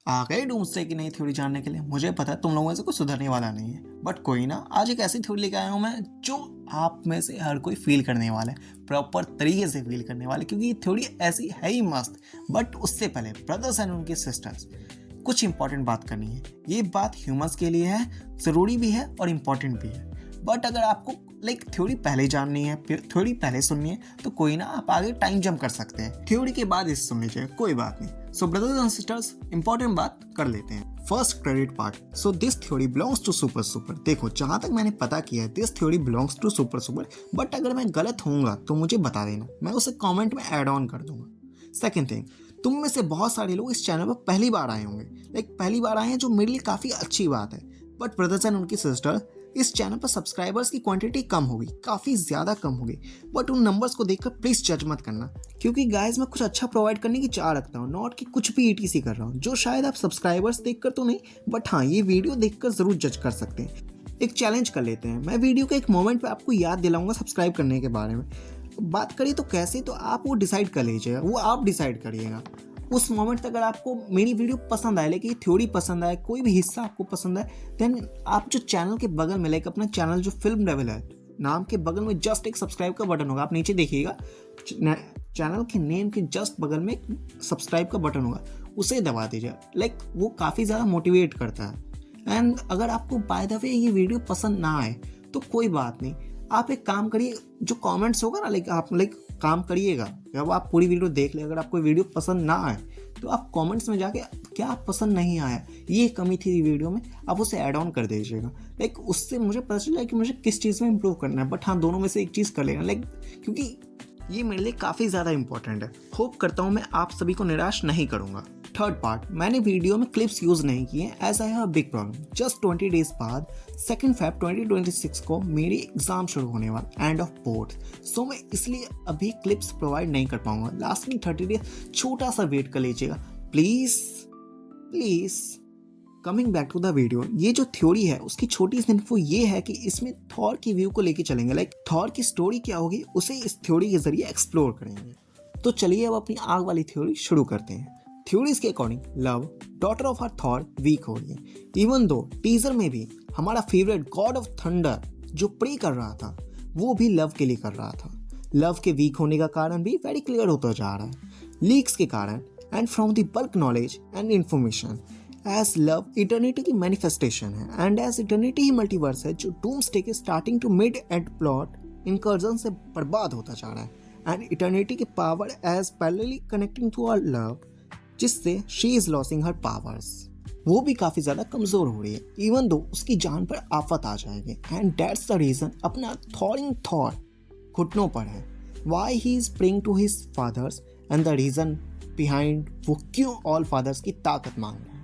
आ गए डूम्सडे की नई थ्योरी जानने के लिए। मुझे पता है तुम लोगों में से कुछ सुधरने वाला नहीं है, बट कोई ना, आज एक ऐसी थ्योरी लेके आया हूँ मैं जो आप में से हर कोई फील करने वाला है, प्रॉपर तरीके से फील करने वाले, क्योंकि ये थ्योरी ऐसी है ही मस्त। बट उससे पहले ब्रदर्स एंड उनके सिस्टर्स, कुछ इंपॉर्टेंट बात करनी है। ये बात ह्यूमंस के लिए है, ज़रूरी भी है और इम्पॉर्टेंट भी है। बट अगर आपको थ्योरी पहले जाननी है, थ्योरी पहले सुननी है, तो कोई ना, आप आगे टाइम जंप कर सकते हैं, थ्योरी के बाद इसे सुन लीजिए, कोई बात नहीं। So brothers and sisters, important बात कर लेते हैं। First credit part. So this theory belongs to super super. देखो, जहां तक मैंने पता किया है, this theory belongs to super super, but अगर मैं गलत होऊंगा तो मुझे बता देना, मैं उसे कमेंट में ऐड ऑन कर दूंगा। सेकंड थिंग, तुम में से बहुत सारे लोग इस चैनल पर पहली बार आए होंगे, पहली बार आए हैं, जो मेरे लिए काफ़ी अच्छी बात है। बट ब्रदर्स एंड उनकी सिस्टर, इस चैनल पर सब्सक्राइबर्स की क्वांटिटी कम होगी, काफ़ी ज़्यादा कम होगी। बट उन नंबर्स को देखकर प्लीज़ जज मत करना, क्योंकि गाइस मैं कुछ अच्छा प्रोवाइड करने की चाह रखता हूँ, नॉट कि कुछ भी ETC कर रहा हूँ, जो शायद आप सब्सक्राइबर्स देखकर तो नहीं, बट हाँ, ये वीडियो देखकर ज़रूर जज कर सकते हैं। एक चैलेंज कर लेते हैं, मैं वीडियो के एक मोमेंट पर आपको याद दिलाऊंगा सब्सक्राइब करने के बारे में। बात करिए तो कैसे, तो आप वो डिसाइड कर लीजिएगा, वो आप डिसाइड करिएगा। उस मोमेंट तक अगर आपको मेरी वीडियो पसंद आए, लेकिन थ्योरी पसंद आए, कोई भी हिस्सा आपको पसंद आए, देन आप जो चैनल के बगल में, अपना चैनल जो फिल्म लेवल है नाम के बगल में जस्ट एक सब्सक्राइब का बटन होगा, आप नीचे देखिएगा, चैनल के नेम के जस्ट बगल में एक सब्सक्राइब का बटन होगा, उसे दबा दीजिए। वो काफ़ी ज़्यादा मोटिवेट करता है। एंड अगर आपको बाय द वे ये वीडियो पसंद ना आए तो कोई बात नहीं, आप एक काम करिए, जो कमेंट्स होगा ना, आप काम करिएगा, जब आप पूरी वीडियो देख ले, अगर आपको वीडियो पसंद ना आए तो आप कमेंट्स में जाके क्या पसंद नहीं आया, ये कमी थी वीडियो में, आप उसे ऐड ऑन कर दीजिएगा। उससे मुझे पता चला कि मुझे किस चीज़ में इम्प्रूव करना है। बट हाँ, दोनों में से एक चीज़ कर लेना, क्योंकि ये मेरे लिए काफ़ी ज़्यादा इंपॉर्टेंट है। होप करता हूँ मैं आप सभी को निराश नहीं करूँगा। थर्ड पार्ट, मैंने वीडियो में क्लिप्स यूज़ नहीं किए, as I have a big problem. Just 20 days बाद 2 Feb 2026 को मेरी एग्जाम शुरू होने वाला, एंड ऑफ बोर्ड, सो मैं इसलिए अभी क्लिप्स प्रोवाइड नहीं कर पाऊंगा। लास्ट में 30 डेज छोटा सा वेट कर लीजिएगा please please. Coming back to the video, ये जो थ्योरी है उसकी छोटी सी इन्फो ये है कि इसमें थॉर की व्यू को लेके चलेंगे, थॉर की स्टोरी क्या होगी उसे इस थ्योरी के जरिए एक्सप्लोर करेंगे। तो चलिए अब अपनी आग वाली थ्योरी शुरू करते हैं। थ्योरीज के according Love, daughter of her Thor, week हो रही है। इवन दो टीजर में भी हमारा फेवरेट गॉड ऑफ थंडर जो प्रे कर रहा था, वो भी लव के लिए कर रहा था। लव के वीक होने का कारण भी वेरी क्लियर होता जा रहा है, लीक्स के कारण, and from the bulk knowledge and information. As love eternity की मैनिफेस्टेशन है, एंड एज इटर्निटी ही मल्टीवर्स है, जो डूम्सडे के starting to mid and plot incursion से बर्बाद होता जा रहा है, एंड इटर्निटी की power as parallelly connecting to our love, जिससे she is losing her powers. वो भी काफी ज्यादा कमजोर हो रही है, इवन दो उसकी जान पर आफत आ जाएगी, एंड दैट्स द रीजन अपना थॉरिंग थॉर घुटनों पर है। Why he is praying to his fathers, and the reason behind वो क्यों ऑल फादर्स की ताकत मांग रहे हैं,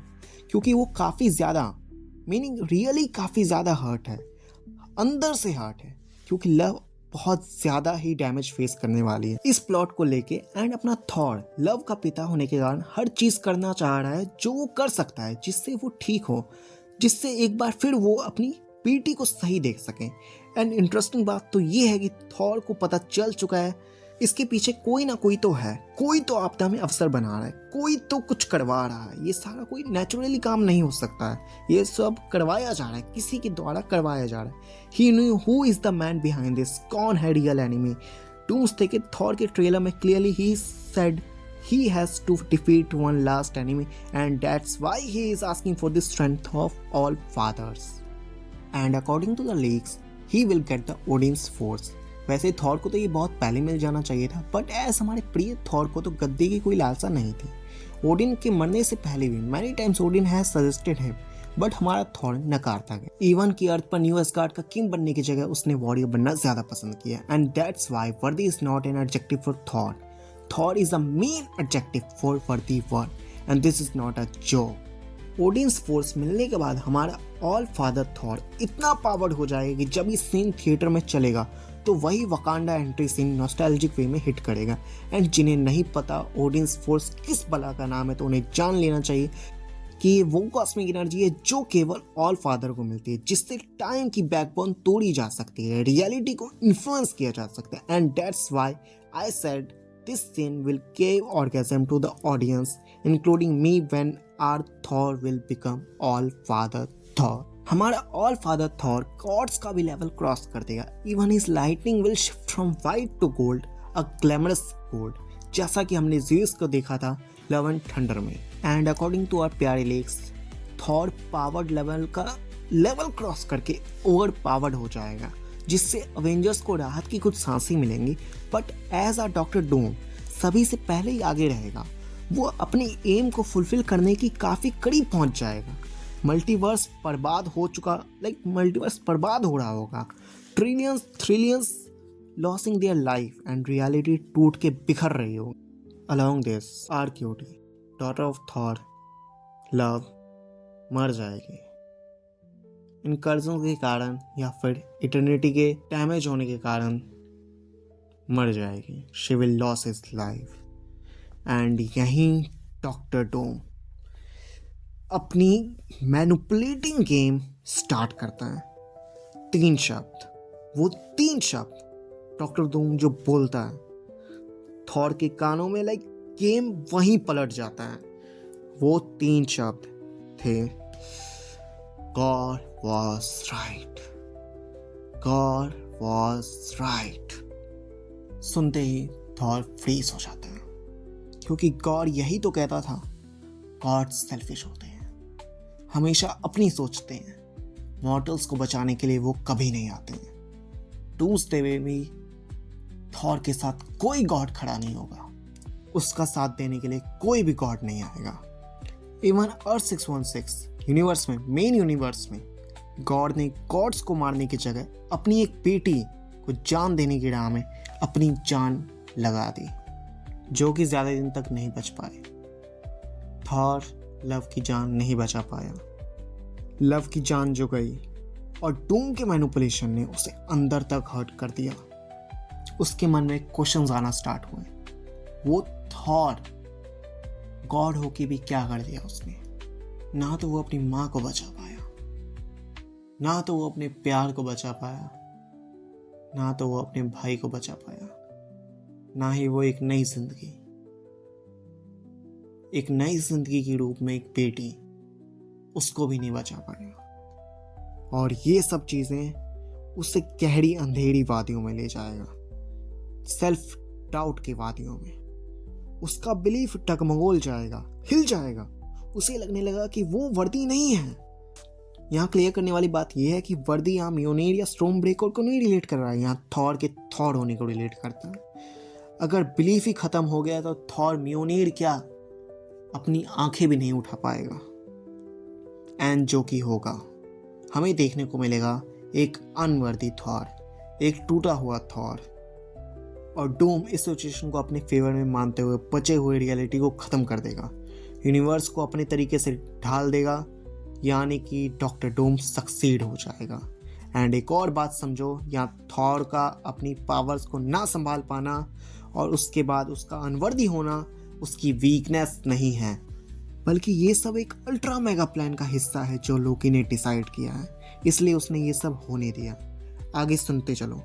क्योंकि वो काफी ज्यादा, मीनिंग रियली काफी ज्यादा हर्ट है, अंदर से हर्ट है, क्योंकि लव बहुत ज्यादा ही डैमेज फेस करने वाली है इस प्लॉट को लेके। एंड अपना थॉर लव का पिता होने के कारण हर चीज करना चाह रहा है जो वो कर सकता है, जिससे वो ठीक हो, जिससे एक बार फिर वो अपनी बेटी को सही देख सके। एंड इंटरेस्टिंग बात तो ये है कि थॉर को पता चल चुका है इसके पीछे कोई ना कोई तो है, कोई तो आपदा में अवसर बना रहा है, कोई तो कुछ करवा रहा है। ये सारा कोई नेचुरली काम नहीं हो सकता है, ये सब करवाया जा रहा है, किसी के द्वारा करवाया जा रहा है। He knew who is the man behind this, कौन है रियल एनिमी। डूम्सडे के थॉर के ट्रेलर में clearly he said he has to defeat one last enemy, and that's why he is asking for the strength of all fathers, and according to the leaks he will get the Odin's force। वैसे Thor को तो ये बहुत पहले मिल जाना चाहिए था, but as हमारे प्रिय थॉर को तो गद्दी की कोई लालसा नहीं थी। ओडिन के मरने से पहले भी many times Odin has suggested him, but हमारा थॉर नकारता गया। इवन की अर्थ पर न्यू एस्गार्ड का किंग बनने की जगह उसने वॉरियर बनना ज्यादा पसंद किया, and that's why worthy is not an adjective for Thor. Thor is a main adjective for worthy word, and this is not a joke. Odin's force मिलने के बाद हमारा ऑल फादर थॉर इतना पावर्ड हो जाएगा कि जब ये सीन थिएटर में चलेगा तो वही वकांडा एंट्री सीन नॉस्टैल्जिक वे में हिट करेगा। एंड जिन्हें नहीं पता ओडिन्स फोर्स किस बला का नाम है, तो उन्हें जान लेना चाहिए कि ये वो कॉस्मिक एनर्जी है जो केवल ऑल फादर को मिलती है, जिससे टाइम की बैकबोन तोड़ी जा सकती है, रियलिटी को इन्फ्लुएंस किया जा सकता है। And that's why I said this scene will give orgasm to the audience including me when our Thor will become all father Thor. हमारा ऑल फादर थॉर गॉड्स का भी लेवल क्रॉस कर देगा। Even his lightning will shift from white to gold, a glamorous gold, जैसा कि हमने Zeus को देखा था लव एंड थंडर में। एंड अकॉर्डिंग टू आवर प्यारे लेक्स, थॉर पावर्ड लेवल का लेवल क्रॉस करके ओवर पावर्ड हो जाएगा, जिससे अवेंजर्स को राहत की कुछ सांसें मिलेंगी। But as a Doctor Doom सभी से पहले ही आगे रहेगा। वो अपनी एम को फुलफिल करने की काफ़ी करीब पहुंच जाएगा। मल्टीवर्स बर्बाद हो चुका, मल्टीवर्स बर्बाद हो रहा होगा। Trillions losing their life and reality टूट के बिखर रही होगी। Along this our cutie, daughter of Thor, Love मर जाएगी इन कर्जों के कारण या फिर इटर्निटी के डैमेज होने के कारण मर जाएगी। She will loss his life. And यहीं डॉक्टर डूम अपनी मैनिपुलेटिंग गेम स्टार्ट करता है। 3 शब्द, वो 3 शब्द डॉक्टर डूम जो बोलता है, थॉर के कानों में गेम वहीं पलट जाता है। वो 3 शब्द थे, God was right, God was right. सुनते ही थॉर फ्रीज हो जाता है, क्योंकि गॉड यही तो कहता था, गॉड सेल्फिश होते हैं, हमेशा अपनी सोचते हैं, मॉर्टल्स को बचाने के लिए वो कभी नहीं आते हैं। डूम्सडे में भी थॉर के साथ कोई गॉड खड़ा नहीं होगा, उसका साथ देने के लिए कोई भी गॉड नहीं आएगा। इवन अर्थ 616 यूनिवर्स में, मेन यूनिवर्स में, गॉड ने गॉड्स को मारने की जगह अपनी एक बेटी को जान देने की राह में अपनी जान लगा दी, जो कि ज़्यादा दिन तक नहीं बच पाए। थॉर लव की जान नहीं बचा पाया। लव की जान जो गई और डूम के मैनिपुलेशन ने उसे अंदर तक हर्ट कर दिया। उसके मन में क्वेश्चंस आना स्टार्ट हुए। वो थॉर गॉड होके भी क्या कर दिया उसने? ना तो वो अपनी माँ को बचा पाया, ना तो वो अपने प्यार को बचा पाया, ना तो वो अपने भाई को बचा पाया, ना ही वो एक नई जिंदगी के रूप में एक बेटी, उसको भी नहीं बचा पाया। और ये सब चीजें उसे गहरी अंधेरी वादियों में ले जाएगा, सेल्फ डाउट के वादियों में। उसका बिलीफ टगमगोल जाएगा, हिल जाएगा। उसे लगने लगा कि वो वर्दी नहीं है। यहाँ क्लियर करने वाली बात यह है कि वर्दी यहाँ म्योनिर या स्टॉर्म ब्रेकर को नहीं रिलेट कर रहा है, यहाँ थॉर के थॉर होने को रिलेट करता है। अगर बिलीफ ही खत्म हो गया तो थॉर म्योनिर क्या, अपनी आंखें भी नहीं उठा पाएगा। एंड जो कि होगा, हमें देखने को मिलेगा एक अनवर्दी थॉर, एक टूटा हुआ थॉर। और डूम इस सिचुएशन को अपने फेवर में मानते हुए बचे हुए रियलिटी को ख़त्म कर देगा, यूनिवर्स को अपने तरीके से ढाल देगा, यानी कि डॉक्टर डूम सक्सीड हो जाएगा। एंड एक और बात समझो, यहाँ थॉर का अपनी पावर्स को ना संभाल पाना और उसके बाद उसका अनवर्दी होना उसकी वीकनेस नहीं है, बल्कि ये सब एक अल्ट्रा मेगा प्लान का हिस्सा है जो लोकी ने डिसाइड किया है, इसलिए उसने ये सब होने दिया। आगे सुनते चलो।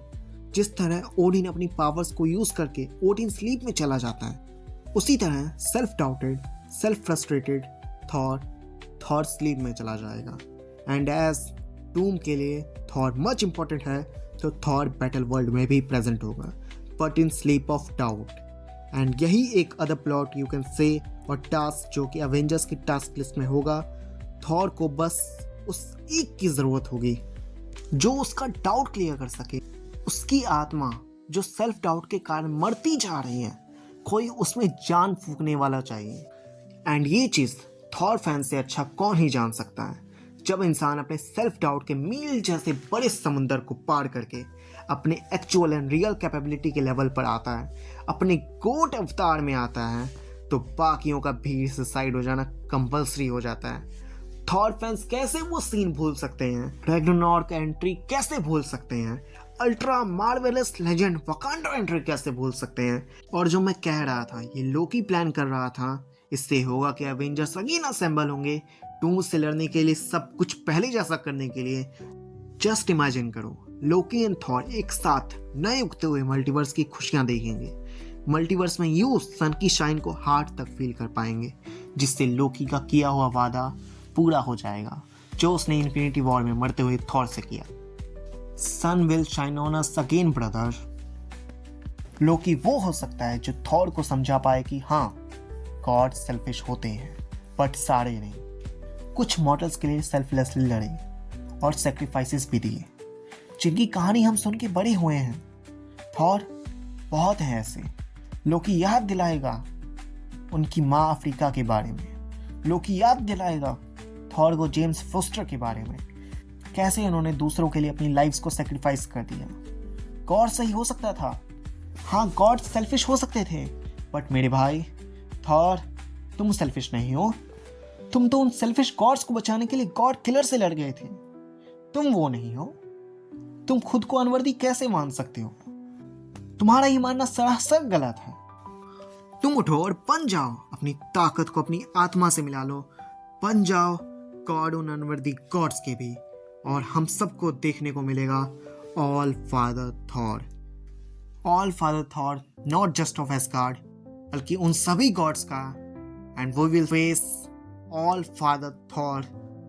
जिस तरह ओडिन अपनी पावर्स को यूज करके ओडिन स्लीप में चला जाता है, उसी तरह self doubted, self frustrated Thor sleep में चला जाएगा। एंड एज डूम के लिए थॉर मच इंपॉर्टेंट है, तो थॉर बैटल वर्ल्ड में भी प्रेजेंट होगा, but in sleep of doubt. And यही एक other plot you can say और टास्क जो कि अवेंजर्स की टास्क लिस्ट में होगा। थॉर को बस उस एक की ज़रूरत होगी जो उसका डाउट क्लियर कर सके। उसकी आत्मा जो सेल्फ डाउट के कारण मरती जा रही है, कोई उसमें जान फूंकने वाला चाहिए। एंड ये चीज़ थॉर फैन से अच्छा कौन ही जान सकता है, जब इंसान अपने सेल्फ डाउट के मील जैसे बड़े समुंदर को पार करके अपने एक्चुअल एंड रियल कैपेबिलिटी के लेवल पर आता है, अपने गोट अवतार में आता है, तो बाकियों का भीड़ से साइड हो जाना कंपल्सरी हो जाता है। थॉर फैंस कैसे वो सीन भूल सकते हैं? रैग्नारॉक एंट्री कैसे भूल सकते हैं? Ultra marvellous legend Wakanda entry कैसे भूल सकते हैं? और जो मैं कह रहा था, ये लोकी प्लान कर रहा था, इससे होगा कि एवेंजर्स अगेन असेंबल होंगे डूम से लड़ने के लिए, सब कुछ पहले जैसा करने के लिए। जस्ट इमेजिन करो, लोकी एंड थॉर एक साथ नए उगते हुए मल्टीवर्स की खुशियां देखेंगे। मल्टीवर्स में यू सन की शाइन को हार्ट तक फील कर पाएंगे, जिससे लोकी का किया हुआ वादा पूरा हो जाएगा जो उसने इन्फिनिटी वॉर में मरते हुए थॉर से किया। Sun will shine on us again brother. Loki वो हो सकता है जो थॉर को समझा पाए कि हाँ, गॉड सेल्फिश होते हैं बट सारे नहीं। कुछ मॉर्टल्स के लिए सेल्फलेसली लड़े और सेक्रीफाइसेस भी दिए, जिनकी कहानी हम सुन के बड़े हुए हैं। थॉर बहुत हैं ऐसे। लोकी याद दिलाएगा उनकी माँ अफ्रीका के बारे में। लोकी याद दिलाएगा थॉर को जेम्स फोस्टर के बारे में, कैसे उन्होंने दूसरों के लिए अपनी लाइफ्स को सेक्रीफाइस कर दिया। गॉड सही हो सकता था, हाँ गॉड सेल्फिश हो सकते थे, बट मेरे भाई थॉर, तुम सेल्फिश नहीं हो। तुम तो उन सेल्फिश गॉड्स को बचाने के लिए गॉड किलर से लड़ गए थे। तुम वो नहीं हो। तुम खुद को अनवर्दी कैसे मान सकते हो? तुम्हारा ये मानना सरासर गलत है। तुम उठो और बन जाओ, अपनी ताकत को अपनी आत्मा से मिला लो। बन जाओ गॉड उन अनवर्दी गॉड्स के भी, और हम सबको देखने को मिलेगा all father Thor. All father Thor not just of Asgard, बल्कि उन सभी गॉड्स का। And we will face all father Thor,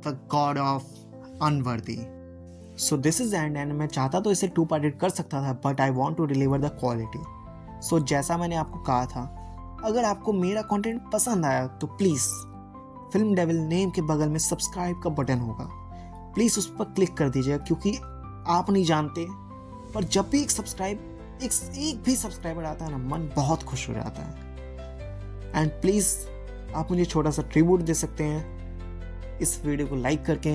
the god of unworthy. So this is end मैं चाहता तो इसे 2 पार्टेड कर सकता था, but I want to deliver the quality. So जैसा मैंने आपको कहा था, अगर आपको मेरा कंटेंट पसंद आया तो प्लीज़ फिल्म डेविल नेम के बगल में सब्सक्राइब का बटन होगा, प्लीज़ उस पर क्लिक कर दीजिएगा, क्योंकि आप नहीं जानते पर जब भी एक भी सब्सक्राइबर आता है ना, मन बहुत खुश हो जाता है। एंड प्लीज़ आप मुझे छोटा सा ट्रिब्यूट दे सकते हैं इस वीडियो को लाइक करके।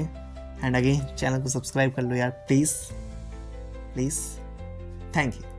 एंड अगेन चैनल को सब्सक्राइब कर लो यार, प्लीज़ प्लीज़। Thank you.